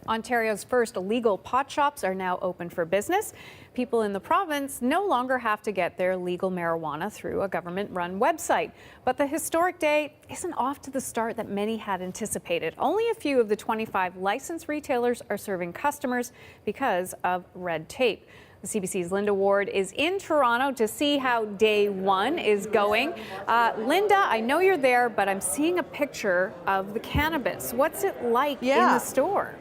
Ontario's first legal pot shops are now open for business. People in the province no longer have to get their legal marijuana through a government-run website. But the historic day isn't off to the start that many had anticipated. Only a few of the 25 licensed retailers are serving customers because of red tape. The CBC's Linda Ward is in Toronto to see how day one is going. Linda, I know you're there, but I'm seeing a picture of the cannabis. What's it like in the store?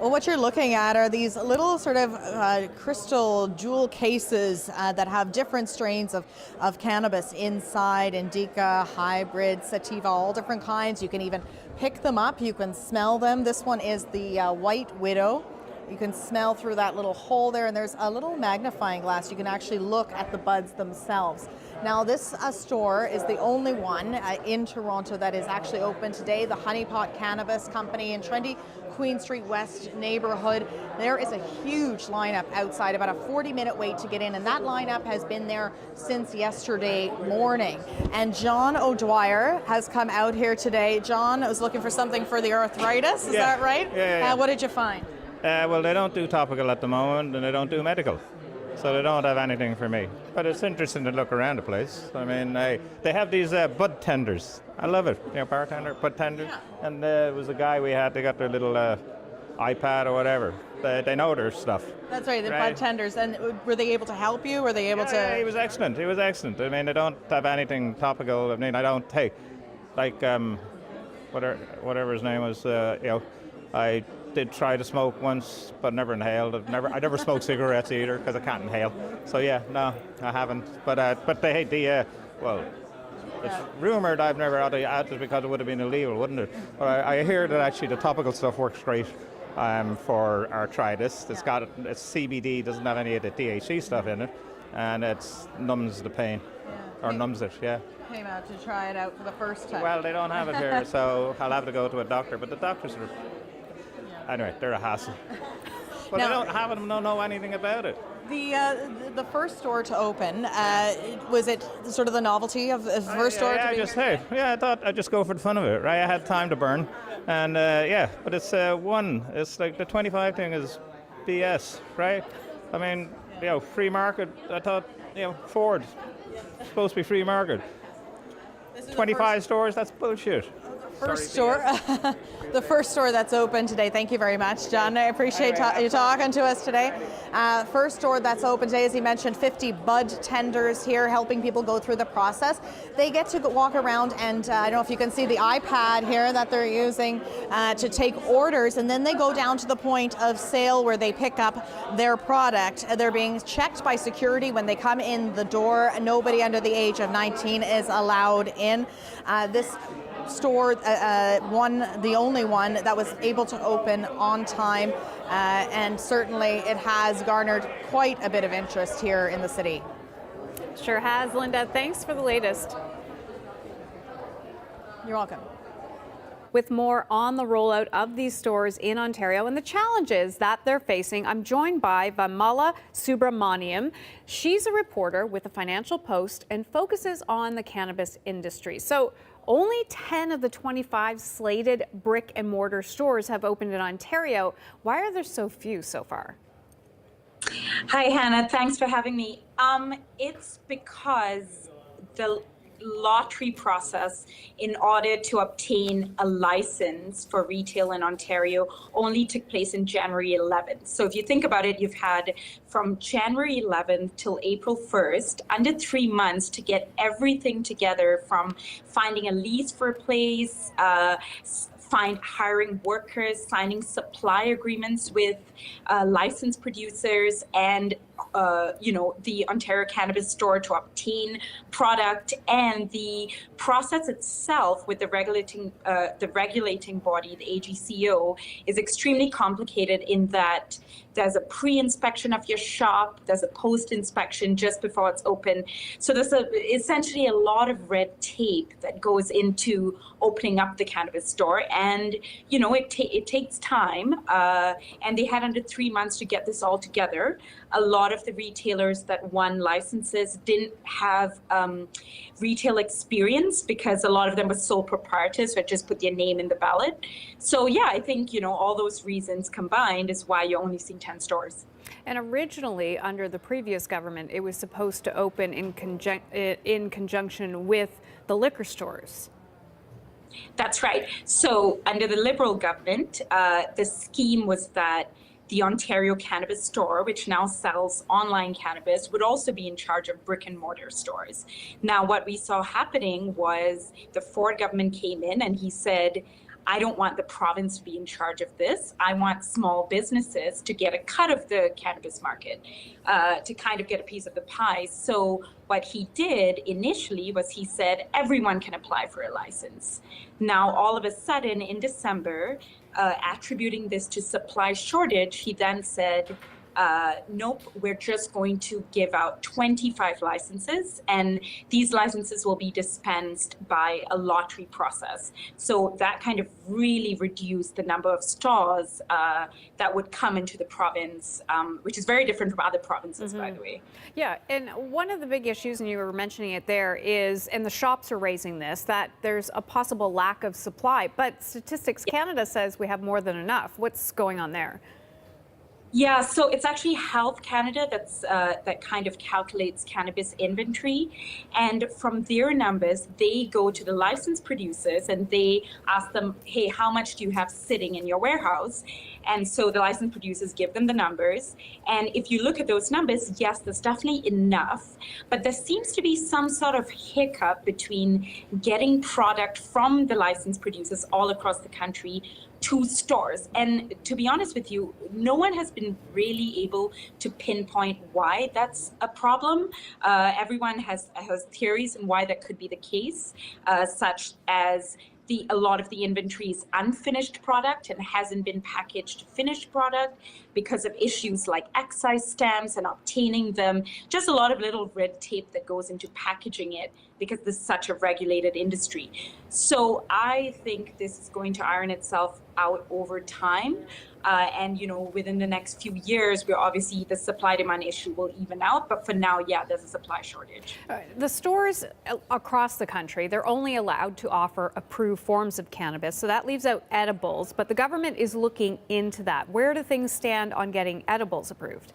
Well, what you're looking at are these little sort of crystal jewel cases that have different strains of cannabis inside, indica, hybrid, sativa, all different kinds. You can even pick them up, you can smell them. This one is the White Widow. You can smell through that little hole there, and there's a little magnifying glass. You can actually look at the buds themselves. Now, this store is the only one in Toronto that is actually open today. The Honeypot Cannabis Company in trendy Queen Street West neighborhood. There is a huge lineup outside, about a 40-minute wait to get in, and that lineup has been there since yesterday morning. And John O'Dwyer has come out here today. John was looking for something for the arthritis, is that right? Yeah. What did you find? Well, they don't do topical at the moment, and they don't do medical. So they don't have anything for me. But it's interesting to look around the place. I mean, they have these bud tenders. I love it. You know, bartender, bud tenders. Yeah. And there was a guy we had, they got their little iPad or whatever. They know their stuff. That's right, the bud tenders. And were they able to help you? Were they able to? Yeah, he was excellent. He was excellent. I mean, they don't have anything topical. I mean, I don't take, like, whatever his name was, I did try to smoke once, but never inhaled. I never smoked cigarettes either because I can't inhale. So yeah, no, I haven't. But it's rumored I've never had it because it would have been illegal, wouldn't it? But I hear that actually the topical stuff works great for arthritis. It's CBD, doesn't have any of the THC stuff in it, and it numbs the pain, or numbs it. Yeah. Came out to try it out for the first time. Well, they don't have it here, so I'll have to go to a doctor. But the doctors are. Anyway, they're a hassle. But now, don't know anything about it. The first store to open, was it sort of the novelty of the first store? I thought I'd just go for the fun of it, right? I had time to burn, and but it's it's like the 25 thing is BS, right? I mean, free market. I thought, Ford, supposed to be free market. 25 stores, that's bullshit. The first store that's open today. Thank you very much, John. I appreciate you talking to us today. First store that's open today, as you mentioned, 50 bud tenders here helping people go through the process. They get to walk around and I don't know if you can see the iPad here that they're using to take orders, and then they go down to the point of sale where they pick up their product. They're being checked by security when they come in the door. Nobody under the age of 19 is allowed in. This store, the only one that was able to open on time, and certainly it has garnered quite a bit of interest here in the city. Sure has, Linda. Thanks for the latest. You're welcome. With more on the rollout of these stores in Ontario and the challenges that they're facing, I'm joined by Vamala Subramaniam. She's a reporter with the Financial Post and focuses on the cannabis industry. So only 10 of the 25 slated brick and mortar stores have opened in Ontario. Why are there so few so far? Hi, Hannah. Thanks for having me. It's because the lottery process in order to obtain a license for retail in Ontario only took place in January 11th. So if you think about it, you've had from January 11th till April 1st, under 3 months to get everything together, from finding a lease for a place, hiring workers, signing supply agreements with licensed producers, and the Ontario Cannabis Store to obtain product, and the process itself with the regulating body, the AGCO, is extremely complicated in that there's a pre-inspection of your shop, there's a post-inspection just before it's open. So there's essentially a lot of red tape that goes into opening up the cannabis store, and it takes time. And they had under 3 months to get this all together. a lot of the retailers that won licenses didn't have retail experience because a lot of them were sole proprietors, so just put their name in the ballot. So yeah, I think, all those reasons combined is why you only see 10 stores. And originally, under the previous government, it was supposed to open in conjunction with the liquor stores. That's right. So under the Liberal government, the scheme was that the Ontario Cannabis Store, which now sells online cannabis, would also be in charge of brick and mortar stores. Now, what we saw happening was the Ford government came in and he said, I don't want the province to be in charge of this. I want small businesses to get a cut of the cannabis market, to kind of get a piece of the pie. So what he did initially was he said everyone can apply for a license. Now, all of a sudden in December, attributing this to supply shortage, he then said, nope, we're just going to give out 25 licenses, and these licenses will be dispensed by a lottery process. So that kind of really reduced the number of stores that would come into the province, which is very different from other provinces, by the way. Yeah, and one of the big issues, and you were mentioning it there, is, and the shops are raising this, that there's a possible lack of supply. But Statistics Canada says we have more than enough. What's going on there? Yeah, so it's actually Health Canada that kind of calculates cannabis inventory. And from their numbers, they go to the licensed producers and they ask them, hey, how much do you have sitting in your warehouse? And so the licensed producers give them the numbers. And if you look at those numbers, yes, there's definitely enough. But there seems to be some sort of hiccup between getting product from the licensed producers all across the country to stores. And to be honest with you, no one has been really able to pinpoint why that's a problem. Everyone has theories on why that could be the case, such as a lot of the inventory is unfinished product and hasn't been packaged finished product because of issues like excise stamps and obtaining them. Just a lot of little red tape that goes into packaging it because this is such a regulated industry. So I think this is going to iron itself out over time. And, within the next few years, obviously the supply demand issue will even out. But for now, yeah, there's a supply shortage. The stores across the country, they're only allowed to offer approved forms of cannabis. So that leaves out edibles. But the government is looking into that. Where do things stand on getting edibles approved?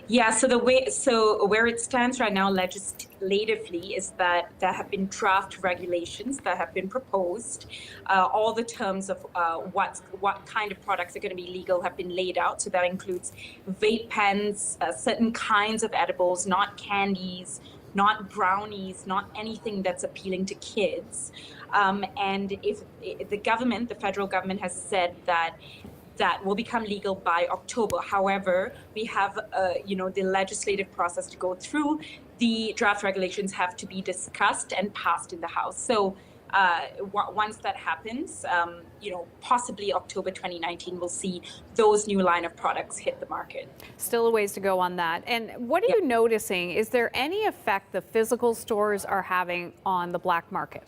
Yeah, so where it stands right now legislatively is that there have been draft regulations that have been proposed. All the terms of what kind of products are going to be legal have been laid out. So that includes vape pens, certain kinds of edibles, not candies, not brownies, not anything that's appealing to kids. And if the federal government has said that will become legal by October. However, we have, the legislative process to go through. The draft regulations have to be discussed and passed in the House. So once that happens, possibly October 2019, we'll see those new line of products hit the market. Still a ways to go on that. And what are you noticing? Is there any effect the physical stores are having on the black market?